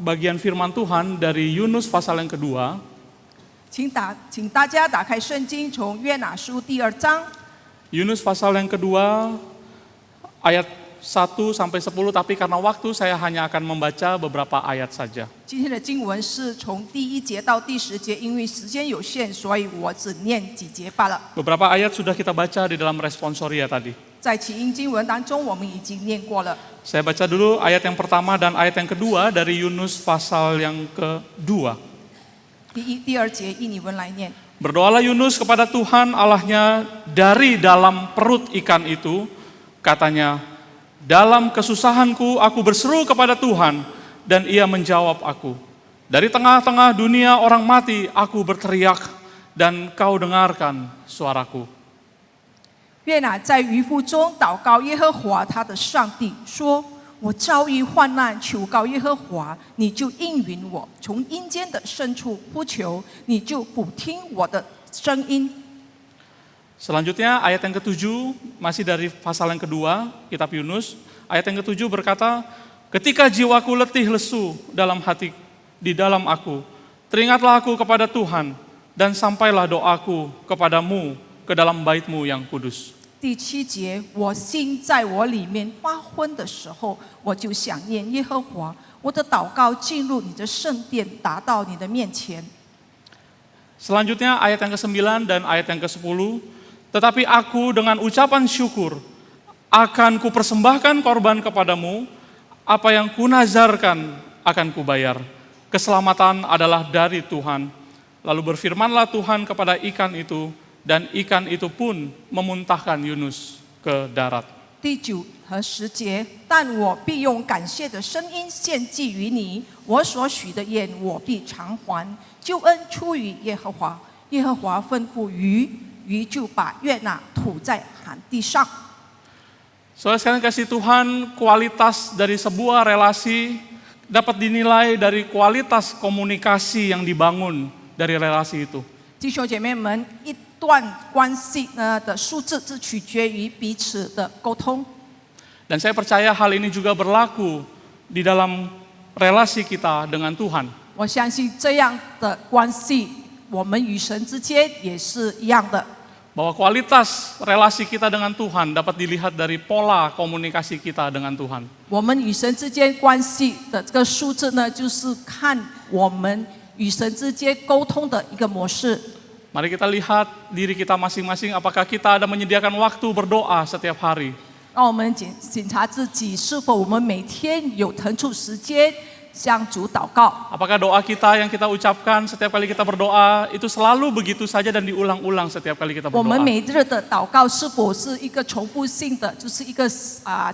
bagian firman Tuhan dari Yunus pasal yang kedua. 请大家打开圣经，从约拿书第2章。 Yunus pasal yang kedua ayat 1 sampai 10, tapi karena waktu saya hanya akan membaca beberapa ayat saja. 今天的经文是从第1节到第10节，因为时间有限，所以我只念几节罢了。 Beberapa ayat sudah kita baca di dalam responsoria tadi. 在起因经文当中，我们已经念过了。 Saya baca dulu ayat yang pertama dan ayat yang kedua dari Yunus pasal yang kedua. 第1、第2节印尼文来念。 Berdoalah Yunus kepada Tuhan Allahnya dari dalam perut ikan itu. Katanya, dalam kesusahanku aku berseru kepada Tuhan dan ia menjawab aku. Dari tengah-tengah dunia orang mati aku berteriak dan kau dengarkan suaraku. 约拿在渔夫中祷告耶和华他的上帝，说：“我遭遇患难，求告耶和华，你就应允我；从阴间的深处呼求，你就俯听我的声音。” Selanjutnya ayat yang ketujuh, masih dari pasal yang kedua, kitab Yunus. Ayat yang ketujuh berkata, ketika jiwaku letih lesu dalam hati di dalam aku, teringatlah aku kepada Tuhan dan sampailah doaku kepadamu ke dalam bait-Mu yang kudus. 第7节，我心在我里面发昏的时候，我就想念耶和华，我的祷告进入你的圣殿，达到你的面前。 Selanjutnya ayat yang ke-9 dan ayat yang ke-10, tetapi aku dengan ucapan syukur akan kupersembahkan korban kepadamu, apa yang kunazarkan akan kubayar. Keselamatan adalah dari Tuhan. Lalu berfirmanlah Tuhan kepada ikan itu, dan ikan itu pun memuntahkan Yunus ke darat. 第9和10节，但我必用感谢的声音献祭于你，我所许的愿我必偿还。救恩出于耶和华，耶和华吩咐鱼，鱼就把约拿吐在旱地上。 Saudara sekalian kasih Tuhan, kualitas dari sebuah relasi dapat dinilai dari kualitas komunikasi yang dibangun dari relasi itu. 弟兄姐妹们，一段关系呢的素质是取决于彼此的沟通。 Dan saya percaya hal ini juga berlaku di dalam relasi kita dengan Tuhan. 我相信这样的关系，我们与神之间也是一样的。 Bahwa kualitas relasi kita dengan Tuhan dapat dilihat dari pola komunikasi kita dengan Tuhan. 我们与神之间关系的这个素质呢，就是看我们与神之间沟通的一个模式。 Mari kita lihat diri kita masing-masing, apakah kita ada menyediakan waktu berdoa setiap hari. 让我们检查自己，是否我们每天有腾出时间向主祷告。 Apakah doa kita yang kita ucapkan setiap kali kita berdoa itu selalu begitu saja dan diulang-ulang setiap kali kita 我们 berdoa. 每日的祷告是否是一个重复性的，就是一个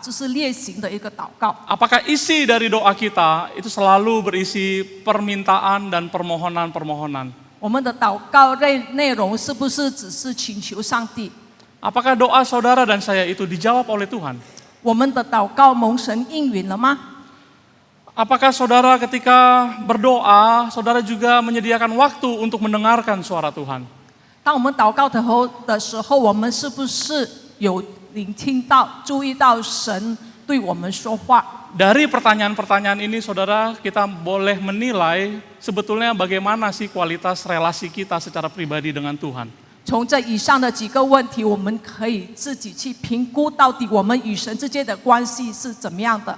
就是例行的一个祷告？ Apakah isi dari doa kita itu selalu berisi permintaan dan permohonan-permohonan? 我们的祷告内容是不是只是请求上帝？ Apakah doa saudara dan saya itu dijawab oleh Tuhan? 我们的祷告蒙神应允了吗？ Apakah saudara ketika berdoa, saudara juga menyediakan waktu untuk mendengarkan suara Tuhan? 当我们祷告的时候，我们是不是有聆听到、注意到神对我们说话？ Dari pertanyaan-pertanyaan ini saudara, kita boleh menilai sebetulnya bagaimana sih kualitas relasi kita secara pribadi dengan Tuhan. 从这以上的几个问题，我们可以自己去评估，到底我们与神之间的关系是怎么样的。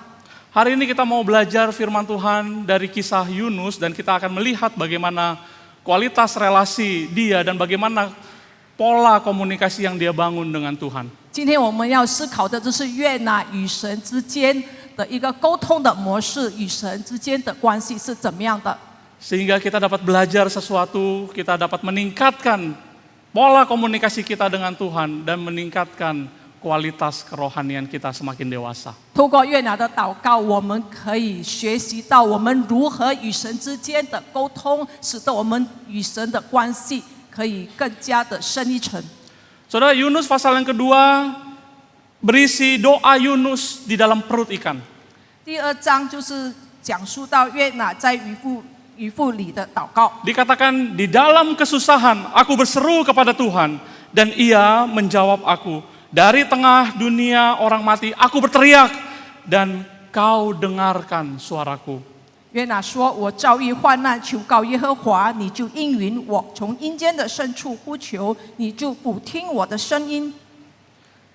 Hari ini kita mau belajar firman Tuhan dari kisah Yunus dan kita akan melihat bagaimana kualitas relasi dia dan bagaimana pola komunikasi yang dia bangun dengan Tuhan. 今天我们要思考的就是约拿与神之间的一个沟通的模式，与神之间的关系是怎么样的。 Sehingga kita dapat belajar sesuatu, kita dapat meningkatkan pola komunikasi kita dengan Tuhan dan meningkatkan kualitas kerohanian kita semakin dewasa. 透过约拿的祷告，我们可以学习到我们如何与神之间的沟通，使得我们与神的关系可以更加的深一层。 Saudara, Yunus pasal yang kedua berisi doa Yunus di dalam perut ikan. 第2章就是讲述到约拿在渔夫里的祷告。 Dikatakan di dalam kesusahan aku berseru kepada Tuhan dan ia menjawab aku. Dari tengah dunia orang mati aku berteriak dan kau dengarkan suaraku. 约拿说：“我遭遇患难，求告耶和华，你就应允我；从阴间的深处呼求，你就俯听我的声音。”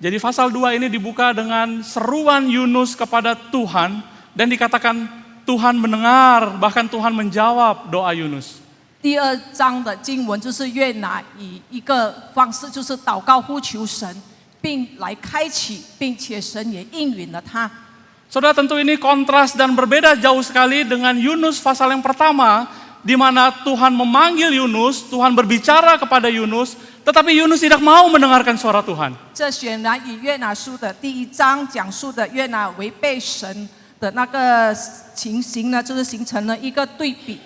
Jadi pasal 2 ini dibuka dengan seruan Yunus kepada Tuhan dan dikatakan Tuhan mendengar, bahkan Tuhan menjawab doa Yunus. 第2章的经文就是约拿以一个方式，就是祷告呼求神，并来开启，并且神也应允了他。Saudara, tentu ini kontras dan berbeda jauh sekali dengan Yunus pasal yang pertama, di mana Tuhan memanggil Yunus, Tuhan berbicara kepada Yunus, tetapi Yunus tidak mau mendengarkan suara Tuhan. 这显然与约拿书的第1章讲述的约拿违背神的那个情形呢，就是形成了一个对比。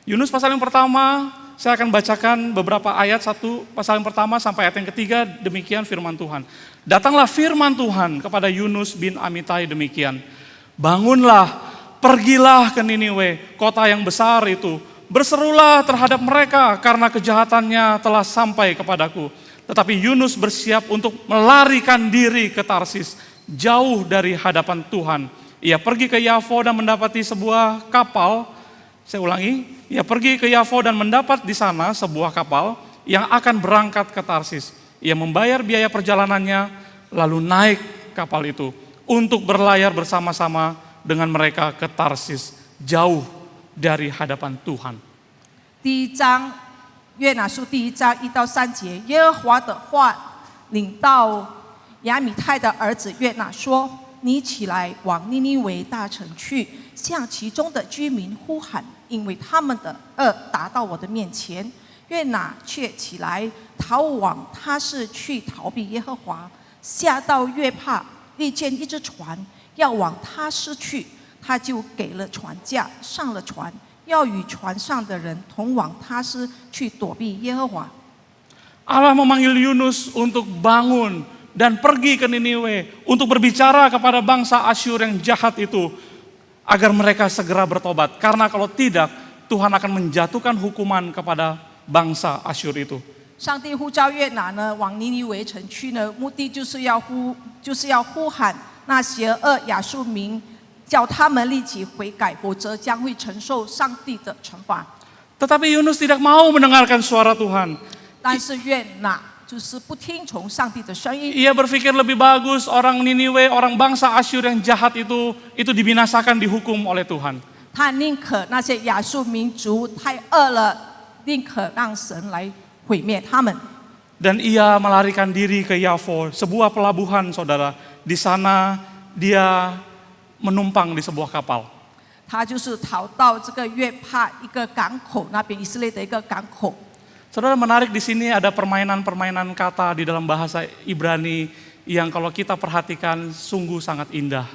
Yunus pasal yang pertama, saya akan bacakan beberapa ayat, pasal yang pertama sampai ayat yang ketiga, demikian firman Tuhan. Datanglah firman Tuhan kepada Yunus bin Amitai demikian. Bangunlah, pergilah ke Niniwe, kota yang besar itu. Berserulah terhadap mereka karena kejahatannya telah sampai kepadaku. Tetapi Yunus bersiap untuk melarikan diri ke Tarsis, jauh dari hadapan Tuhan. Ia pergi ke Yafo dan mendapati sebuah kapal. Saya ulangi, ia pergi ke Yafo dan mendapat di sana sebuah kapal yang akan berangkat ke Tarsis. Ia membayar biaya perjalanannya, lalu naik kapal itu untuk berlayar bersama-sama dengan mereka ke Tarsis, jauh dari hadapan Tuhan. 第1章，约拿书第1章1到3节，耶和华的话领到亚米太的儿子约拿说：“你起来往尼尼微大城去，向其中的居民呼喊，因为他们的恶达到我的面前。”约拿却起来逃往他是去逃避耶和华，下到约帕，遇见一只船要往他是去，他就给了船价，上了船，要与船上的人同往他是去躲避耶和华。 Allah memanggil Yunus untuk bangun dan pergi ke Niniwe untuk berbicara kepada bangsa Asyur yang jahat itu agar mereka segera bertobat. Karena kalau tidak, Tuhan akan menjatuhkan hukuman kepada bangsa Asyur itu. 上帝呼召约拿呢，往尼尼微城去呢，目的就是要呼喊那邪恶亚述民，叫他们立即悔改，否则将会承受上帝的惩罚。 Tetapi Yunus tidak mau mendengarkan suara Tuhan. 但是约拿就是不听从上帝的声音。 Ia berpikir lebih bagus orang Niniwe, orang bangsa Asyur yang jahat itu dibinasakan, dihukum oleh Tuhan. 他宁可那些亚述民族太恶了，宁可让神来毁灭他们。 Dan ia melarikan diri ke Yafo, sebuah pelabuhan, saudara. Di sana dia menumpang di sebuah kapal. 他就是逃到这个约帕一个港口那边，以色列的一个港口。 Saudara, menarik di sini ada permainan-permainan kata di dalam bahasa Ibrani yang kalau kita perhatikan sungguh sangat indah.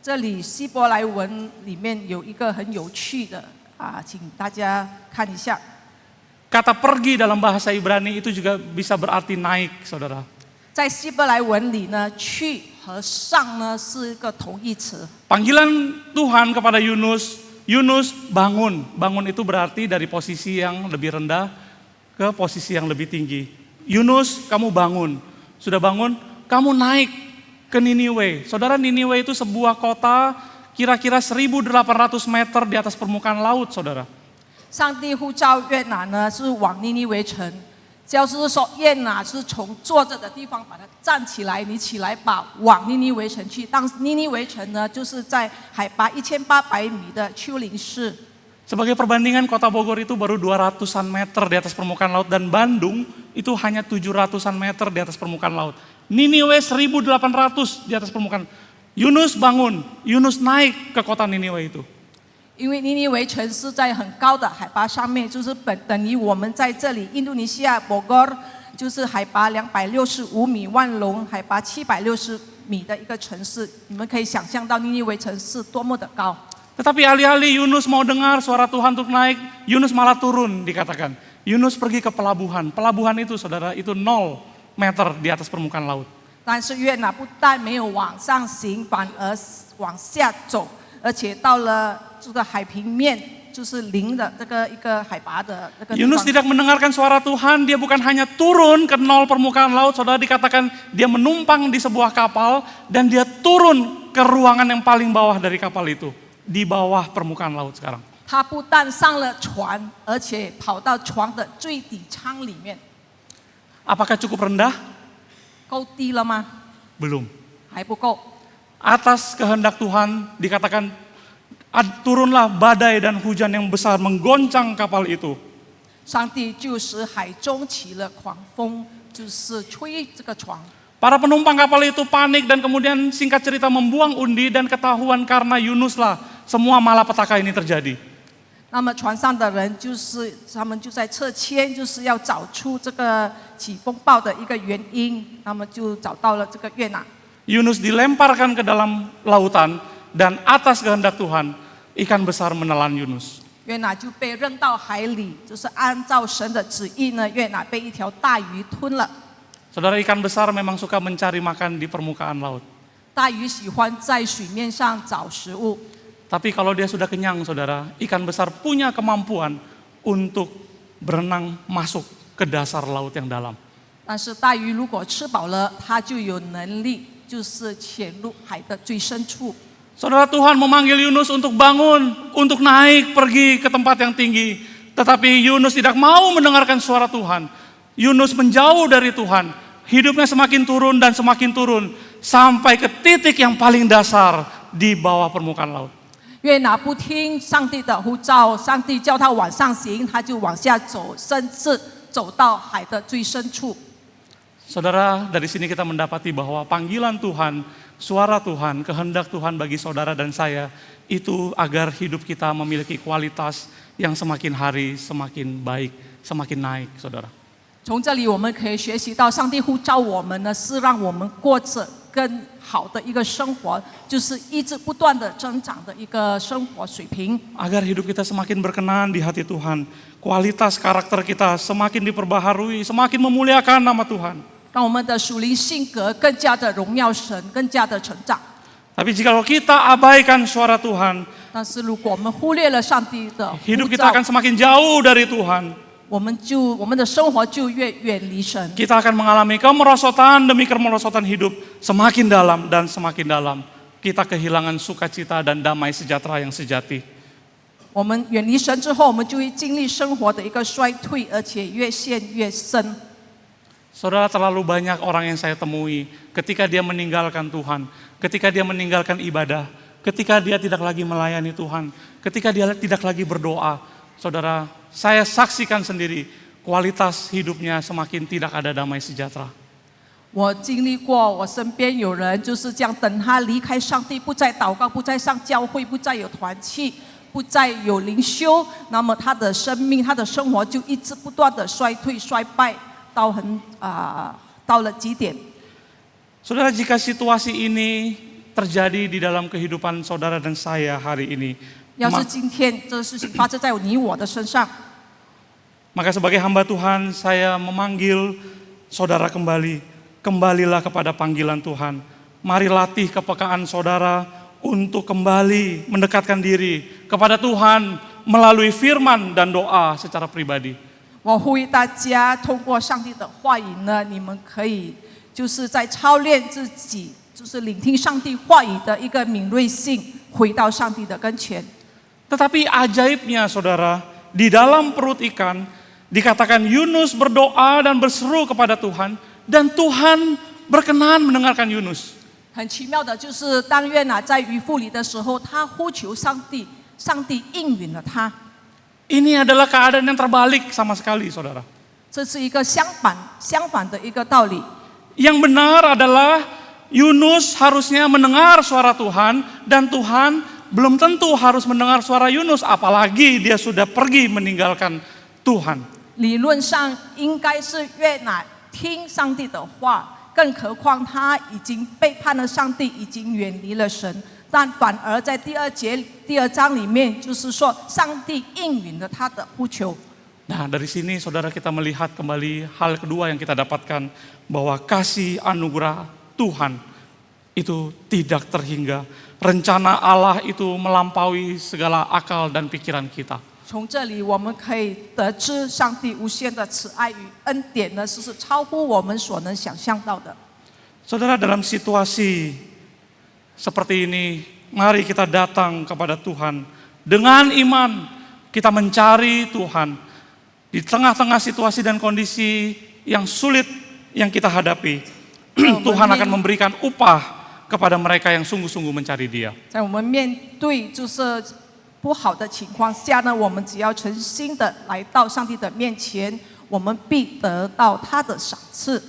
这里希伯来文里面有一个很有趣的请大家看一下。 Kata pergi dalam bahasa Ibrani itu juga bisa berarti naik, saudara. 在希伯来文里呢，去和上呢是一个同义词。 Panggilan Tuhan kepada Yunus, Yunus bangun. Bangun itu berarti dari posisi yang lebih rendah ke posisi yang lebih tinggi. Yunus, kamu bangun. Sudah bangun, kamu naik ke Niniwe. Saudara, Niniwe itu sebuah kota kira-kira 1.800 meter di atas permukaan laut, saudara. 上帝呼召约拿呢，是往尼尼微城，就是说约拿是从坐着的地方把他站起来，你起来吧，往尼尼微城去。当尼尼微城呢，就是在海拔1800米的丘陵市。 Sebagai perbandingan, kota Bogor itu baru 200-an meter di atas permukaan laut dan Bandung itu hanya 700-an meter di atas permukaan laut. Niniwe 1.800 di atas permukaan. Yunus bangun, Yunus naik ke kota Niniwe itu. 因为尼尼微城是在很高的海拔上面，就是等于我们在这里印度尼西亚博格尔，就是海拔265米，万隆海拔760米的一个城市。你们可以想象到尼尼微城是多么的高。 Tetapi alih-alih Yunus mau dengar suara Tuhan untuk naik, Yunus malah turun dikatakan. Yunus pergi ke pelabuhan. Pelabuhan itu, saudara, itu 0 meter di atas permukaan laut. 但是约拿不但没有往上行，反而往下走，而且到了这个海平面，就是零的这个一个海拔的那个地 Yunus 方。 tidak mendengarkan suara Tuhan, dia bukan hanya turun ke 0 permukaan laut, saudara, dikatakan dia menumpang di sebuah kapal dan dia turun ke ruangan yang paling bawah dari kapal itu. di bawah permukaan laut sekarang. 他不但上了船，而且跑到船的最底舱里面。 Apakah cukup rendah? 够低了吗？ Belum. 还不够。 Atas kehendak Tuhan dikatakan turunlah badai dan hujan yang besar menggoncang kapal itu. 上帝就使海中起了狂风，就是吹这个船。 Para penumpang kapal itu panik dan kemudian singkat cerita membuang undi dan ketahuan karena Yunuslah semua malapetaka ini terjadi. 那么船上的人就是他们就在测签，就是要找出这个起风暴的一个原因。那么就找到了这个约拿。 Yunus dilemparkan ke dalam lautan dan atas kehendak Tuhan ikan besar menelan Yunus. 约拿就被扔到海里，就是按照神的旨意呢，约拿被一条大鱼吞了。 Saudara, ikan besar memang suka mencari makan di permukaan laut. 大鱼喜欢在水面上找食物， Tapi kalau dia sudah kenyang, saudara, ikan besar punya kemampuan untuk berenang masuk ke dasar laut yang dalam. 但是大鱼如果吃饱了，它就有能力，就是潜入海的最深处。 Saudara, Tuhan memanggil Yunus untuk bangun, untuk naik pergi ke tempat yang tinggi. Tetapi Yunus tidak mau mendengarkan suara Tuhan. Yunus menjauh dari Tuhan. Hidupnya semakin turun sampai ke titik yang paling dasar di bawah permukaan laut. 约拿不听上帝的呼召，上帝叫他往上行，他就往下走，甚至走到海的最深处。 Saudara, dari sini kita mendapati bahwa panggilan Tuhan, suara Tuhan, kehendak Tuhan bagi saudara dan saya itu agar hidup kita memiliki kualitas yang semakin hari semakin baik, semakin naik, saudara. 从这里我们可以学习到，上帝呼召我们呢，是让我们过着更好的一个生活，就是一直不断的增长的一个生活水平。 Agar hidup kita semakin berkenan di hati Tuhan, kualitas karakter kita semakin diperbaharui, semakin memuliakan nama Tuhan. 让我们的属灵性格更加的荣耀神，更加的成长。 Tapi jika kita abaikan suara Tuhan, 但是如果我们忽略了上帝的呼 hidup kita 召， akan semakin jauh dari Tuhan. 我们的生活就越远离神。 Kita akan mengalami kemerosotan demi kemerosotan hidup semakin dalam dan semakin dalam. Kita kehilangan sukacita dan damai sejahtera yang sejati. 我们远离神之后，我们就会经历生活的一个衰退，而且越陷越深。 Saudara, terlalu banyak orang yang saya temui ketika dia meninggalkan Tuhan, ketika dia meninggalkan ibadah, ketika dia tidak lagi melayani Tuhan, ketika dia tidak lagi berdoa. Saudara, saya saksikan sendiri kualitas hidupnya semakin tidak ada damai sejahtera. 我经历过，我身边有人就是这样，等他离开上帝，不再祷告，不再上教会，不再有团契，不再有灵修，那么他的生命、他的生活就一直不断的衰退、衰败，到了极点。 Saudara, jika situasi ini terjadi di dalam kehidupan saudara dan saya hari ini, 要是今天这个事情发生在你我的身上， maka sebagai hamba Tuhan saya memanggil saudara kembalilah kepada panggilan Tuhan. Mari latih kepekaan saudara untuk kembali mendekatkan diri kepada Tuhan melalui firman dan doa secara pribadi. 我呼吁大家通过上帝的话语呢，你们可以就是在操练自己，就是聆听上帝话语的一个敏锐性，回到上帝的跟前。 Tetapi ajaibnya saudara, di dalam perut ikan dikatakan Yunus berdoa dan berseru kepada Tuhan dan Tuhan berkenan mendengarkan Yunus. 很奇妙的就是，当约拿在鱼腹里的时候，他呼求上帝，上帝应允了他。 Ini adalah keadaan yang terbalik sama sekali, saudara. 这是一个相反的一个道理。 Yang benar adalah Yunus harusnya mendengar suara Tuhan dan Tuhan belum tentu harus mendengar suara Yunus, apalagi dia sudah pergi meninggalkan Tuhan. 理论上应该是约拿听上帝的话，更何况他已经背叛了上帝，已经远离了神。 但反而在第二章里面，就是说上帝应允了他的呼求。 Nah, dari sini saudara kita melihat kembali hal kedua yang kita dapatkan, bahwa kasih anugerah Tuhan itu tidak terhingga. Rencana Allah itu melampaui segala akal dan pikiran kita. 从这里我们可以得知，上帝无限的慈爱与恩典呢，是超乎我们所能想象到的。 Saudara, dalam situasi seperti ini mari kita datang kepada Tuhan. Dengan iman, kita mencari Tuhan. Di tengah-tengah situasi dan kondisi yang sulit yang kita hadapi, Tuhan akan memberikan upah kepada mereka yang sungguh-sungguh mencari Dia. 在我们面对就是不好的情况下呢，我们只要诚心的来到上帝的面前，我们必得到他的赏赐。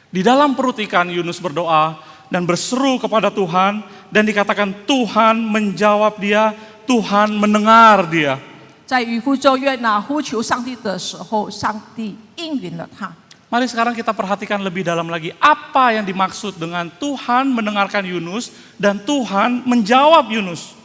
Di dalam perut ikan Yunus berdoa dan berseru kepada Tuhan, dan dikatakan Tuhan menjawab dia, Tuhan mendengar dia. 在渔夫咒约拿呼求上帝的时候，上帝应允了他。 Mari sekarang kita perhatikan lebih dalam lagi apa yang dimaksud dengan Tuhan mendengarkan Yunus dan Tuhan menjawab Yunus.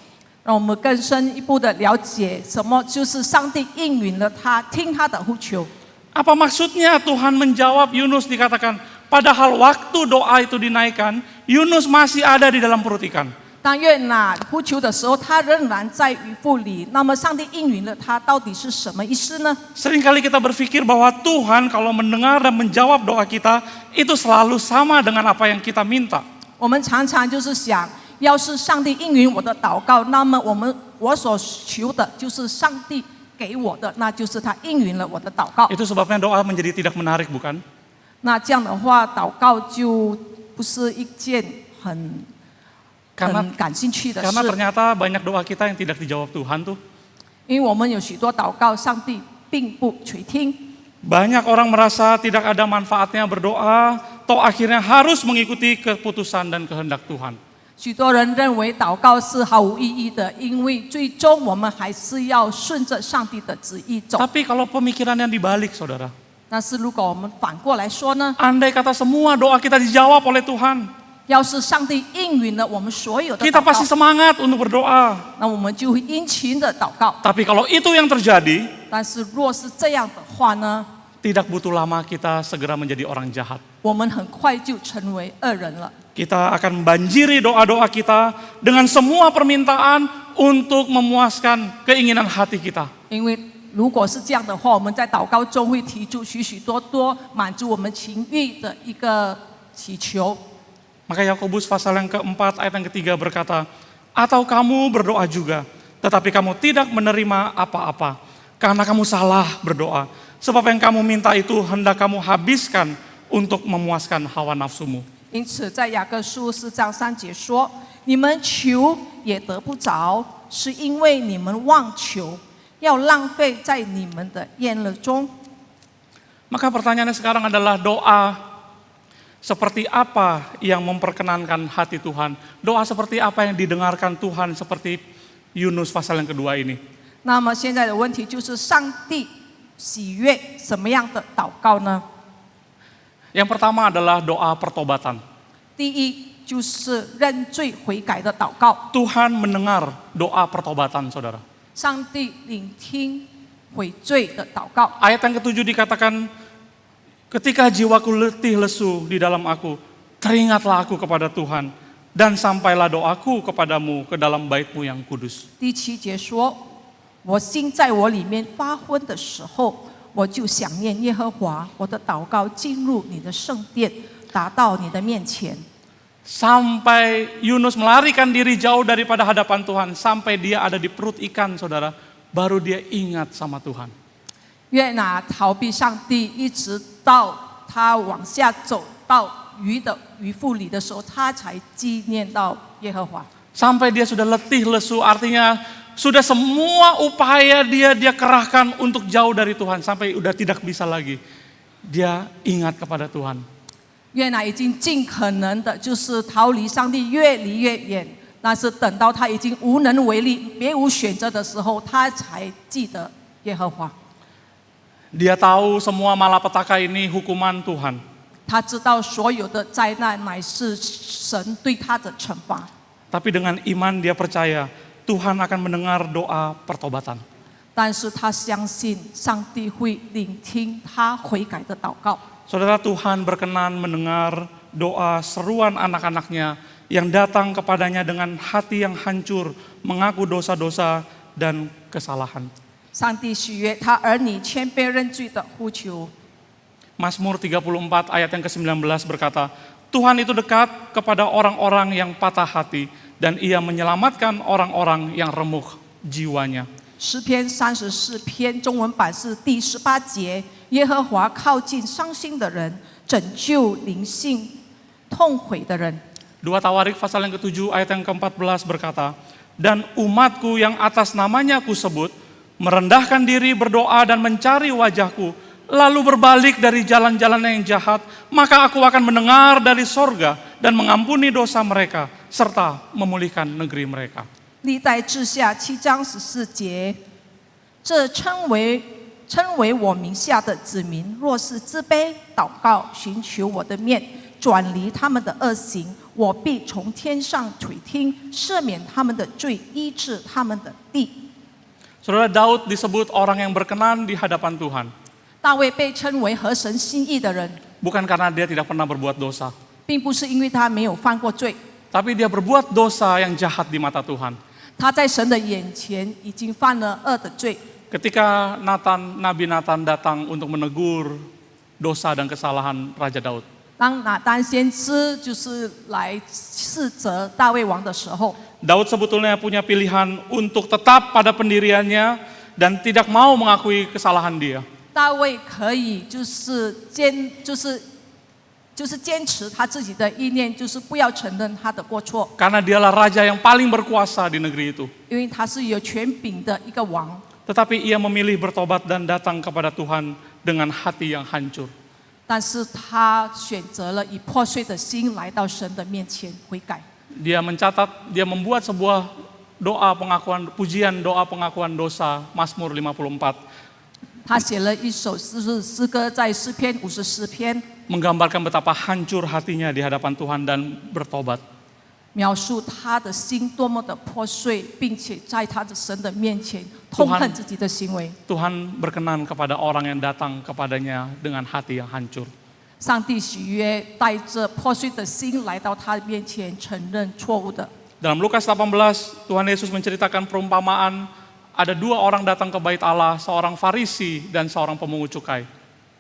让我们更深一步的了解什么就是上帝应允了他，听他的呼求。 Apa maksudnya Tuhan menjawab Yunus dikatakan, padahal waktu doa itu dinaikkan, Yunus masih ada di dalam perut ikan. 当约拿呼求的时候，他仍然在渔腹里。那么上帝应允了他，到底是什么意思呢？ Seringkali kita berpikir bahwa Tuhan kalau mendengar dan menjawab doa kita, itu selalu sama dengan apa yang kita minta. 我们常常就是想，要是上帝应允我的祷告，那么我所求的就是上帝给我的，那就是他应允了我的祷告。 Itu sebabnya doa menjadi tidak menarik, bukan? 那这样的话，祷告就不是一件很 Karena 感兴趣的 Karena 事， ternyata banyak doa kita yang tidak dijawab Tuhan tuh. 因为我们有许多祷告，上帝并不垂听。 Banyak orang merasa tidak ada manfaatnya berdoa, toh akhirnya harus mengikuti keputusan dan kehendak Tuhan. 许多人认为祷告是毫无意义的，因为最终我们还是要顺着上帝的旨意走。 Tapi kalau pemikiran yang dibalik, saudara, 但是如果我们反过来说呢？ andai kata semua doa kita dijawab oleh Tuhan, 要是上帝应允了我们所有的 kita 祷告 pasti，semangat untuk berdoa. 那我们就会殷勤的祷告。 Tapi kalau itu yang terjadi, 但是若是这样的话呢， tidak butuh lama kita segera menjadi orang jahat. 我们很快就成为恶人了。 Kita akan membanjiri doa-doa kita dengan semua permintaan untuk memuaskan keinginan hati kita. 因为如果是这样的话，我们在祷告中会提出许许多多满足我们情欲的一个祈求。 Maka Yakobus pasal yang keempat ayat yang ketiga berkata, atau kamu berdoa juga, tetapi kamu tidak menerima apa-apa, karena kamu salah berdoa. Sebab yang kamu minta itu hendak kamu habiskan untuk memuaskan hawa nafsumu. 因此，在雅各书4章3节说：“你们求也得不着，是因为你们妄求，要浪费在你们的宴乐中。” Maka pertanyaannya sekarang adalah doa seperti apa yang memperkenankan hati Tuhan? Doa seperti apa yang didengarkan Tuhan seperti Yunus pasal yang kedua ini? 那么现在的问题就是，上帝喜悦什么样的祷告呢？ Yang pertama adalah doa pertobatan. 第一就是认罪悔改的祷告， Tuhan mendengar doa pertobatan, saudara. 上帝聆听悔罪的祷告。 Ayat yang ketujuh dikatakan, ketika jiwaku letih lesu di dalam aku, teringatlah aku kepada Tuhan, dan sampailah doaku kepadamu ke dalam bait-Mu yang kudus. 第7节说：“我心在我里面发昏的时候，我就想念耶和华，我的祷告进入你的圣殿，达到你的面前。” Sampai Yunus melarikan diri jauh daripada hadapan Tuhan, sampai dia ada di perut ikan, saudara, baru dia ingat sama Tuhan. 约拿逃避上帝，一直到他往下走到渔腹里的时候，他才纪念到耶和华。 Sampai dia sudah letih lesu, artinya sudah semua upaya dia kerahkan untuk jauh dari Tuhan, sampai udah tidak bisa lagi. Dia ingat kepada Tuhan. 约拿已经尽可能的，就是逃离上帝，越离越远。但是等到他已经无能为力、别无选择的时候，他才记得耶和华。 Dia tahu semua malapetaka ini hukuman Tuhan. 他知道所有的灾难乃是神对他的惩罚， Tapi dengan iman dia percaya Tuhan akan mendengar doa pertobatan. 但是他相信上帝会聆听他悔改的祷告。 Saudara, Tuhan berkenan mendengar doa seruan anak-anaknya yang datang kepadanya dengan hati yang hancur, mengaku dosa-dosa dan kesalahan. 上帝喜悦他儿女谦卑认罪的呼求。 Mazmur 34 ayat yang ke-19 berkata, Tuhan itu dekat kepada orang-orang yang patah hati dan ia menyelamatkan orang-orang yang remuk jiwanya. 诗篇34篇中文版是第18节，耶和华靠近伤心的人，拯救灵性痛悔的人。 2 Tawarik pasal yang ke-7 ayat yang ke-14 berkata, dan umatku yang atas namanya aku sebut, merendahkan diri, berdoa dan mencari wajahku, lalu berbalik dari jalan-jalan yang jahat, maka aku akan mendengar dari sorga dan mengampuni dosa mereka, serta memulihkan negeri mereka. 历代志下7章14节，这称为我名下的子民，若是自卑祷告，寻求我的面，转离他们的恶行，我必从天上垂听，赦免他们的罪，医治他们的地。 Saudara, Daud disebut orang yang berkenan di hadapan Tuhan. 大卫被称为合神心意的人， Bukan karena dia tidak pernah berbuat dosa, 并不是因为他没有犯过罪， tapi dia berbuat dosa yang jahat di mata Tuhan. 他在神的眼前已经犯了恶的罪。 Ketika Nabi Nathan datang untuk menegur dosa dan kesalahan Raja Daud, 当拿单先知就是来斥责大卫王的时候， Daud sebetulnya punya pilihan untuk tetap pada pendiriannya dan tidak mau mengakui kesalahan dia. 大卫可以坚持他自己的意念，就是不要承认他的过错， Karena dialah raja yang paling berkuasa di negeri itu. 因为他是有权柄的一个王。 Tetapi ia memilih bertobat dan datang kepada Tuhan dengan hati yang hancur. 但是他选择了以破碎的心来到神的面前悔改。 Dia membuat sebuah doa pengakuan, pujian doa pengakuan dosa, Mazmur 54. 他写了一首诗歌，在诗篇54篇， menggambarkan betapa hancur hatinya di hadapan Tuhan dan bertobat. 描述他的心多么的破碎，并且在他的神的面前痛恨自己的行为。 Tuhan berkenan kepada orang yang datang kepadanya dengan hati yang hancur. 上帝喜悦带着破碎的心来到他面前，承认错误的。 Dalam Lukas 18, Tuhan Yesus menceritakan perumpamaan, ada 2 orang datang ke bait Allah, seorang Farisi dan seorang pemungut cukai.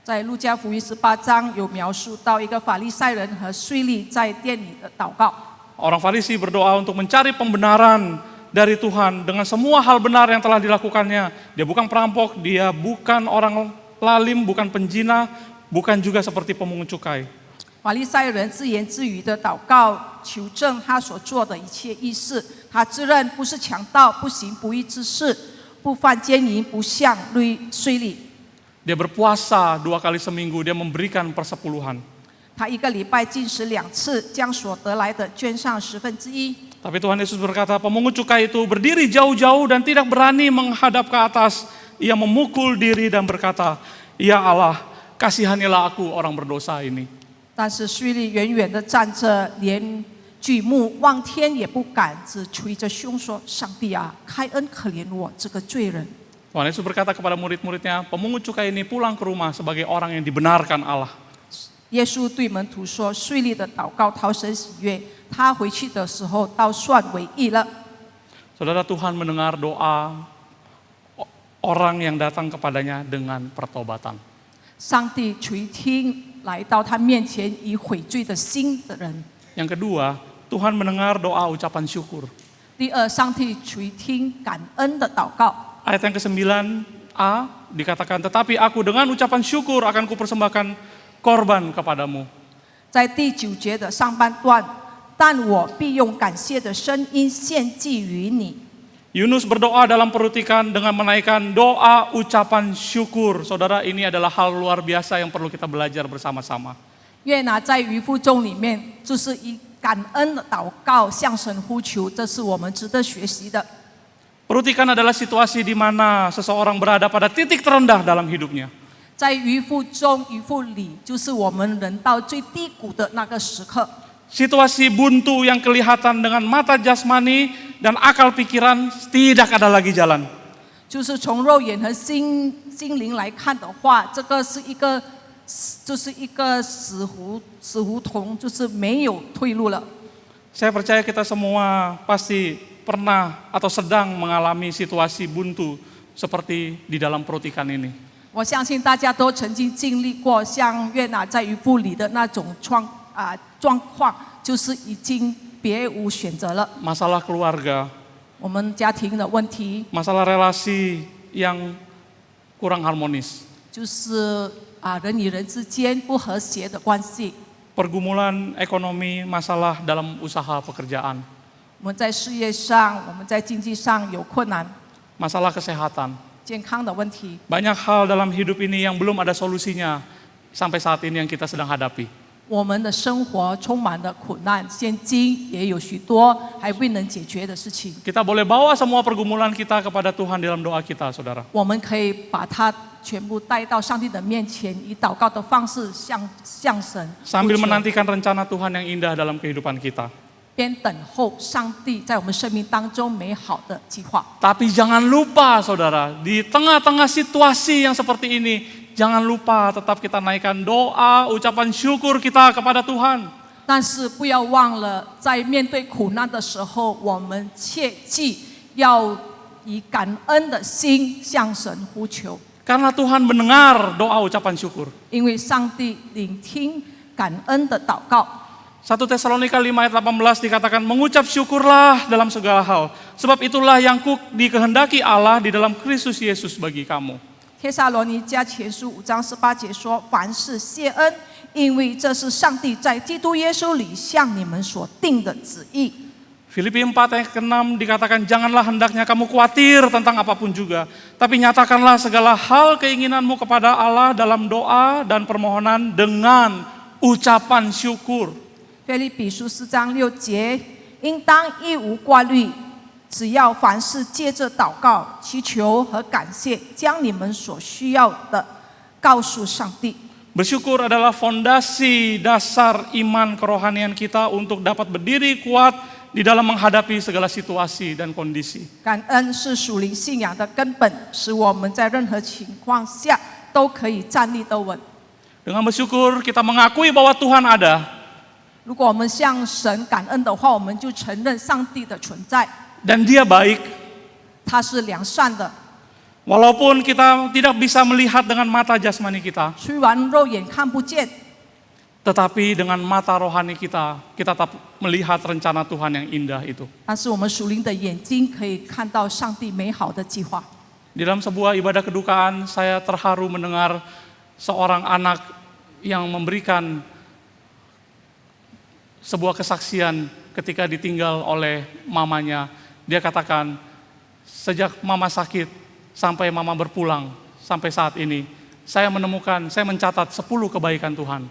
在路加福音18章有描述到一个法利赛人和税吏在店里的祷告。 Orang Farisi berdoa untuk mencari pembenaran dari Tuhan dengan semua hal benar yang telah dilakukannya. Dia bukan perampok, dia bukan orang lalim, bukan penjina, bukan juga seperti pemungut cukai. 法利赛人自言自语的祷告，求证他所做的一切意事。他自认不是强盗，不行不义之事，不犯奸淫，不像税吏。 Dia berpuasa 2 kali seminggu, dia memberikan persepuluhan. 他一个礼拜禁食2次，将所得来的捐上1/10。 Tapi Tuhan Yesus berkata, pemungut cukai itu berdiri jauh-jauh dan tidak berani menghadap ke atas. Ia memukul diri dan berkata, ya Allah, kasihanilah aku orang berdosa ini. 但是税吏远远地站着，连举目望天也不敢，只捶着胸说：“上帝啊，开恩可怜我这个罪人。” Tuhan Yesus berkata kepada murid-muridnya, pemungut cukai ini pulang ke rumah sebagai orang yang dibenarkan Allah. 耶稣对门徒说：“税吏的祷告讨神喜悦，他回去的时候倒算为义了。” Saudara, Tuhan mendengar doa orang yang datang kepadanya dengan pertobatan. 上帝垂听来到他面前以悔罪的心的人。 Yang kedua, Tuhan mendengar doa ucapan syukur. 第二，上帝垂听感恩的祷告。 Ayat yang ke-9a dikatakan, tetapi aku dengan ucapan syukur akan kupersembahkan korban kepadamu. 在第9节的上半段，但我必用感谢的声音献祭于你。 Yunus berdoa dalam perutikan dengan menaikkan doa ucapan syukur. Saudara, ini adalah hal luar biasa yang perlu kita belajar bersama-sama. 约拿在渔夫中里面，就是以感恩的祷告向神呼求，这是我们值得学习的。 Perutikan adalah situasi di mana seseorang berada pada titik terendah dalam hidupnya. 在渔夫中、渔夫里，就是我们人到最低谷的那个时刻。 Situasi buntu yang kelihatan dengan mata jasmani dan akal pikiran tidak ada lagi jalan. 就是从肉眼和心灵来看的话，这个是一个死胡同，就是没有退路了。 Saya percaya kita semua pasti pernah atau sedang mengalami situasi buntu seperti di dalam perutikan ini. 我相信大家都曾经经历过像约拿在渔夫里的那种状况，就是已经别无选择了。 masalah keluarga, 我们家庭的问题 masalah relasi yang kurang harmonis, 就是人与人之间不和谐的关系。 pergumulan ekonomi, masalah dalam usaha pekerjaan, 我们在事业上，我们在经济上有困难， masalah kesehatan. 健康的问题。 Banyak hal dalam hidup ini yang belum ada solusinya sampai saat ini yang kita sedang hadapi. 我们的生活充满了苦难，现今也有许多还未能解决的事情。 Kita boleh bawa semua pergumulan kita kepada Tuhan dalam doa kita, saudara. 我们可以把它全部带到上帝的面前，以祷告的方式向神呼 Sambil 求， menantikan rencana Tuhan yang indah dalam kehidupan kita. 边等候上帝在我们生命当中美好的计划。 Tapi jangan lupa, saudara, di tengah-tengah situasi yang seperti ini, jangan lupa tetap kita naikkan doa, ucapan syukur kita kepada Tuhan. 但是不要忘了，在面对苦难的时候，我们切记要以感恩的心向神呼求， Karena Tuhan mendengar doa ucapan syukur. 因为上帝聆听感恩的祷告。 1 Tesalonika 5 ayat 18 dikatakan, mengucap syukurlah dalam segala hal. Sebab itulah yang dikehendaki Allah di dalam Kristus Yesus bagi kamu. 帖撒罗尼迦前书5章18节说：“凡事谢恩，因为这是上帝在基督耶稣里向你们所定的旨意。” Filipi 4 ayat 6 dikatakan, janganlah hendaknya kamu khawatir tentang apapun juga. Tapi nyatakanlah segala hal keinginanmu kepada Allah dalam doa dan permohonan dengan ucapan syukur. 腓立比书4章6节，应当一无挂虑，只要凡事借着祷告、祈求和感谢，将你们所需要的告诉上帝。 Bersyukur adalah fondasi dasar iman kerohanian kita untuk dapat berdiri kuat di dalam menghadapi segala situasi dan kondisi. 感恩是属灵信仰的根本，使我们在任何情况下都可以站立得稳。 Dengan bersyukur kita mengakui bahwa Tuhan ada 如果我们向神感恩的话，我们就承认上帝的存在， dan Dia baik. 他是良善的。 Walaupun kita tidak bisa melihat dengan mata jasmani kita, 虽然肉眼看不见， tetapi dengan mata rohani kita tetap melihat rencana Tuhan yang indah itu. 但是我们属灵的眼睛可以看到上帝美好的计划。 Di dalam sebuah ibadah kedukaan, saya terharu mendengar seorang anak yang memberikan sebuah kesaksian ketika ditinggal oleh mamanya. Dia katakan, sejak mama sakit sampai mama berpulang sampai saat ini, saya mencatat 10 kebaikan Tuhan.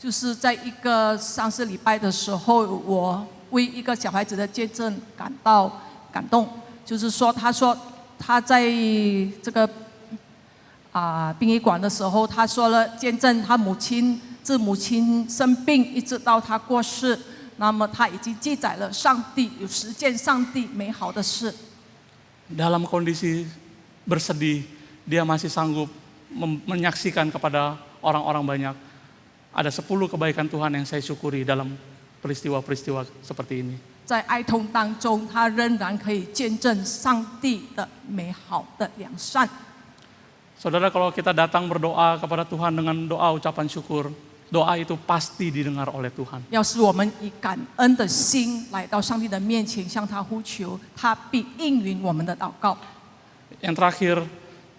就是在一个上次礼拜的时候，我为一个小孩子的见证感到感动。就是说，他说他在这个殡仪馆的时候，他说了见证他自母亲生病一直到他过世，那么他已经记载了上帝有实践上帝美好的事。 Dalam kondisi bersedih, dia masih sanggup menyaksikan kepada orang-orang banyak. Ada 10 kebaikan Tuhan yang saya syukuri dalam peristiwa-peristiwa seperti ini. 在哀痛当中，他仍然可以见证上帝的美好的良善。 Saudara, kalau kita datang berdoa kepada Tuhan dengan doa ucapan syukur, doa itu pasti didengar oleh Tuhan. 要是我们以感恩的心来到上帝的面前，向他呼求，他必应允我们的祷告。 Yang terakhir,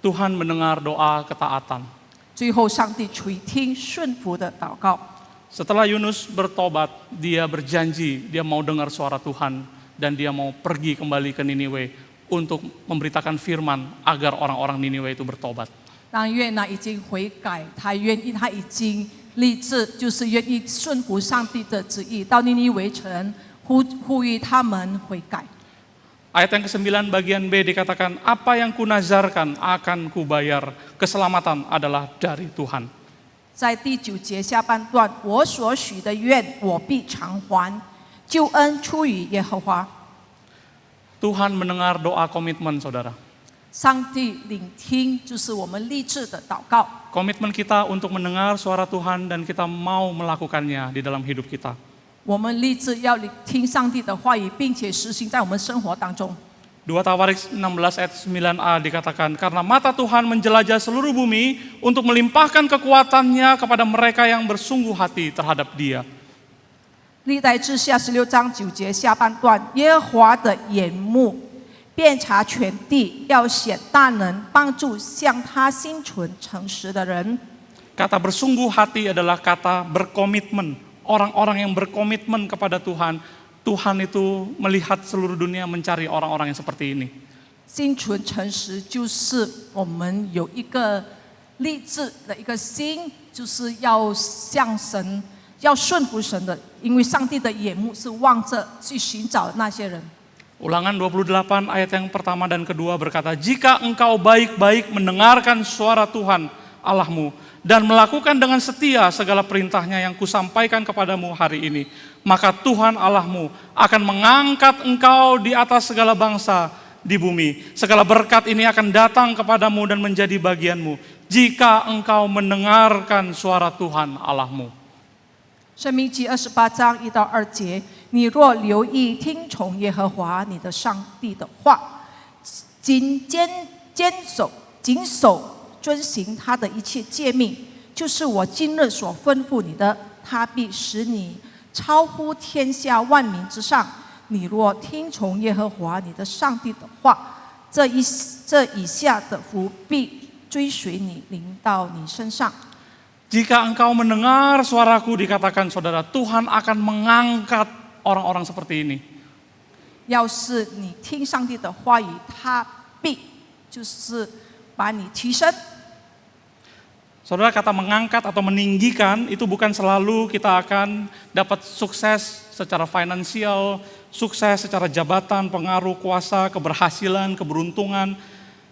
Tuhan mendengar doa ketaatan. 最后，上帝垂听顺服的祷告。 Setelah Yunus bertobat, dia berjanji dia mau dengar suara Tuhan dan dia mau pergi kembali ke Niniwe untuk memberitakan firman agar orang-orang Niniwe itu bertobat. 当约拿已经悔改，他已经立志，就是愿意顺服上帝的旨意，到尼尼微城呼吁他们悔改。 Ayat yang ke-9 bagian B dikatakan, apa yang kunazarkan akan kubayar, keselamatan adalah dari Tuhan. 在第9节下半段，我所许的愿，我必偿还，救恩出于耶和华。 Tuhan mendengar doa komitmen, saudara. 上帝聆听，就是我们立志的祷告。 Komitmen kita untuk mendengar suara Tuhan dan kita mau melakukannya di dalam hidup kita. 我们立志要聆听上帝的话语，并且实行在我们生活当中。 2 Tawarik 16 ayat 9a dikatakan, karena mata Tuhan menjelajah seluruh bumi untuk melimpahkan kekuatannya kepada mereka yang bersungguh hati terhadap Dia. 历代志下16章9节下半段，耶和华的眼目遍察全地，要显大能，帮助向他心存诚实的人。 Kata bersungguh hati adalah kata berkomitmen. Orang-orang yang berkomitmen kepada Tuhan, Tuhan itu melihat seluruh dunia mencari orang-orang yang seperti ini. 心存诚实就是我们有一个立志的一个心，就是要向神，要顺服神的，因为上帝的眼目是望着去寻找那些人。 Ulangan 28 ayat yang pertama dan kedua berkata, jika engkau baik-baik mendengarkan suara Tuhan Allahmu dan melakukan dengan setia segala perintahnya yang kusampaikan kepadamu hari ini, maka Tuhan Allahmu akan mengangkat engkau di atas segala bangsa di bumi. Segala berkat ini akan datang kepadamu dan menjadi bagianmu jika engkau mendengarkan suara Tuhan Allahmu. 申命记28章1到2节，你若留意听从耶和华你的上帝的话，谨守遵行他的一切诫命，就是我今日所吩咐你的，他必使你超乎天下万民之上。你若听从耶和华你的上帝的话，这以下的福必追随你，临到你身上。 Jika engkau mendengar suaraku, dikatakan saudara, Tuhan akan mengangkat orang-orang seperti ini. 要是你听上帝的话语，他必就是把你提升。 Saudara, kata mengangkat atau meninggikan itu bukan selalu kita akan dapat sukses secara finansial, sukses secara jabatan, pengaruh, kuasa, keberhasilan, keberuntungan.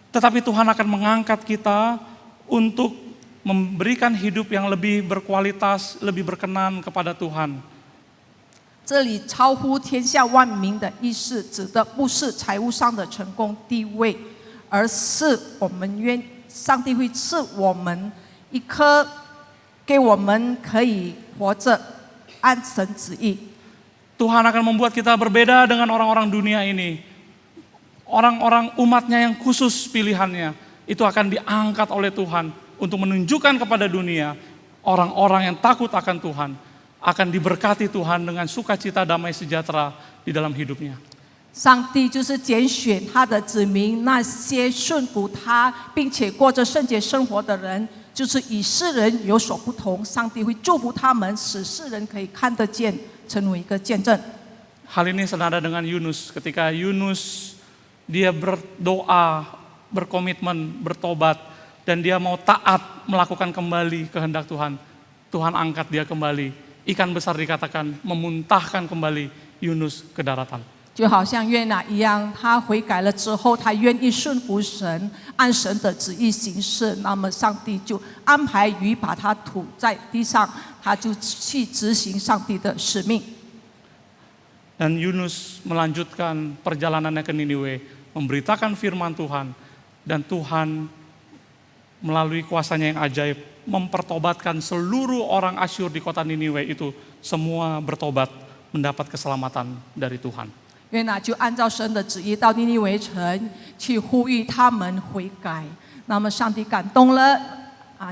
Tetapi Tuhan akan mengangkat kita untuk memberikan hidup yang lebih berkualitas, lebih berkenan kepada Tuhan. 这里超乎天下万民的意思，指的不是财务上的成功地位，而是上帝会赐我们一颗，给我们可以活着按神旨意。 Tuhan akan membuat kita berbeda dengan orang-orang dunia ini. Orang-orang umatnya yang khusus pilihannya, itu akan diangkat oleh Tuhan untuk menunjukkan kepada dunia orang-orang yang takut akan Tuhan akan diberkati Tuhan dengan sukacita damai sejahtera di dalam hidupnya. 上帝就是拣选他的子民，那些顺服他并且过着圣洁生活的人，就是与世人有所不同。上帝会祝福他们，使世人可以看得见，成为一个见证。 Hal ini senada dengan Yunus, ketika Yunus dia berdoa, berkomitmen, bertobat, dan dia mau taat melakukan kembali kehendak Tuhan. Tuhan angkat dia kembali. Ikan besar dikatakan memuntahkan kembali Yunus ke daratan. 就好像约拿一样，他悔改了之后，他愿意顺服神，按神的旨意行事，那么上帝就安排鱼把他吐在地上，他就去执行上帝的使命。 Dan Yunus melanjutkan perjalanannya ke Niniwe, memberitakan firman Tuhan, dan Tuhan melalui kuasanya yang ajaib mempertobatkan seluruh orang Asyur di kota Niniwe itu, semua bertobat mendapat keselamatan dari Tuhan. 约拿就按照神的旨意到尼尼微城去呼吁他们悔改，那么上帝感动了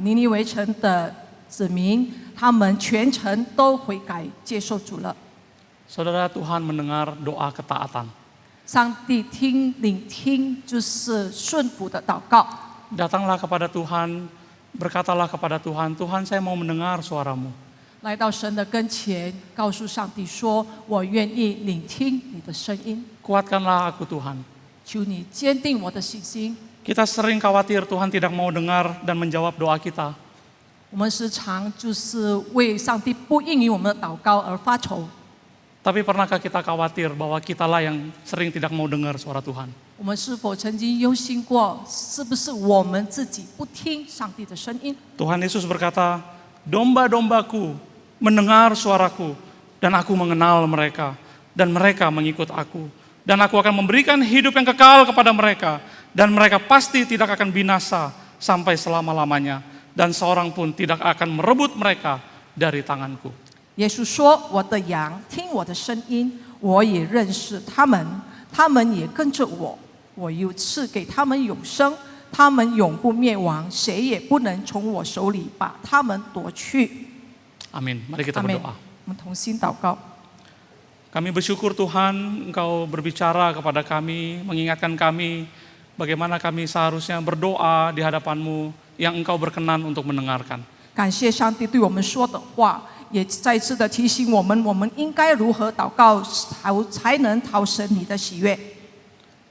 尼尼微城的子民，他们全城都悔改接受主了。 Saudara, Tuhan mendengar doa ketaatan. 上帝聆听就是顺服的祷告。 Datanglah kepada Tuhan, berkatalah kepada Tuhan, Tuhan saya mau mendengar suaramu. 来到神的跟前，告诉上帝说：“我愿意聆听你的声音， Kuatkanlah aku Tuhan. 求你坚定我的信心。” Kita sering khawatir Tuhan tidak mau dengar dan menjawab doa kita. 我们时常就是为上帝不应允我们的祷告而发愁。 Tapi pernahkah kita khawatir bahwa kitalah yang sering tidak mau dengar suara Tuhan? 我们是否曾经忧心过，是不是我们自己不听上帝的声音？ Tuhan Yesus berkata, domba-dombaku mendengar suaraku, dan aku mengenal mereka, dan mereka mengikut aku. Dan aku akan memberikan hidup yang kekal kepada mereka, dan mereka pasti tidak akan binasa sampai selama-lamanya, dan seorang pun tidak akan merebut mereka dari tanganku. 耶稣说：“我的羊听我的声音，我也认识他们，他们也跟着我。我又赐给他们永生，他们永不灭亡，谁也不能从我手里把他们夺去。” Amin. Mari kita Amin. berdoa. 我们同心祷告。Kami bersyukur Tuhan, Engkau berbicara kepada kami, mengingatkan kami bagaimana kami seharusnya berdoa di hadapan-Mu yang Engkau berkenan untuk mendengarkan. 感谢上帝对我们说的话，也再次的提醒我们，我们应该如何祷告，才能讨神你的喜悦。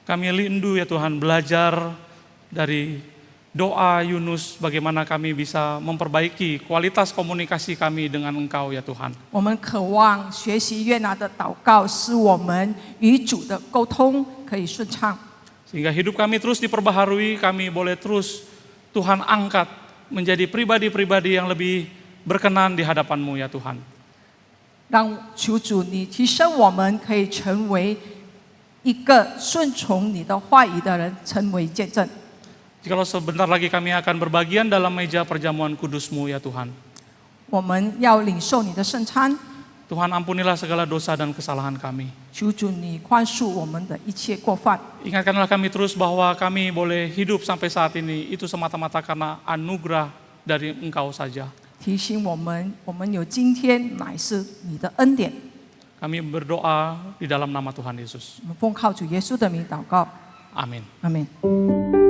Kami rindu ya Tuhan belajar dari doa Yunus bagaimana kami bisa memperbaiki kualitas komunikasi kami dengan Engkau ya Tuhan. 我们渴望学习约拿的祷告，使我们与主的沟通可以顺畅。 Sehingga hidup kami terus diperbaharui, kami boleh terus Tuhan angkat menjadi pribadi-pribadi yang lebih berkenan di hadapan-Mu ya Tuhan. 让求主你提升我们，可以成为一个顺从你的话语的人，成为见证。 Jikalau sebentar lagi kami akan berbagian dalam meja perjamuan kudus-Mu ya Tuhan. 我们要领受你的圣餐， Tuhan ampunilah segala dosa dan kesalahan kami. 求主你宽恕我们的一切过犯。 Ingatkanlah kami terus bahwa kami boleh hidup sampai saat ini itu semata-mata karena anugerah dari Engkau saja. 提醒我们，我们有今天乃是你的恩典。 Kami berdoa di dalam nama Tuhan Yesus. 我们奉靠主耶稣的名祷告， Amin. 阿门。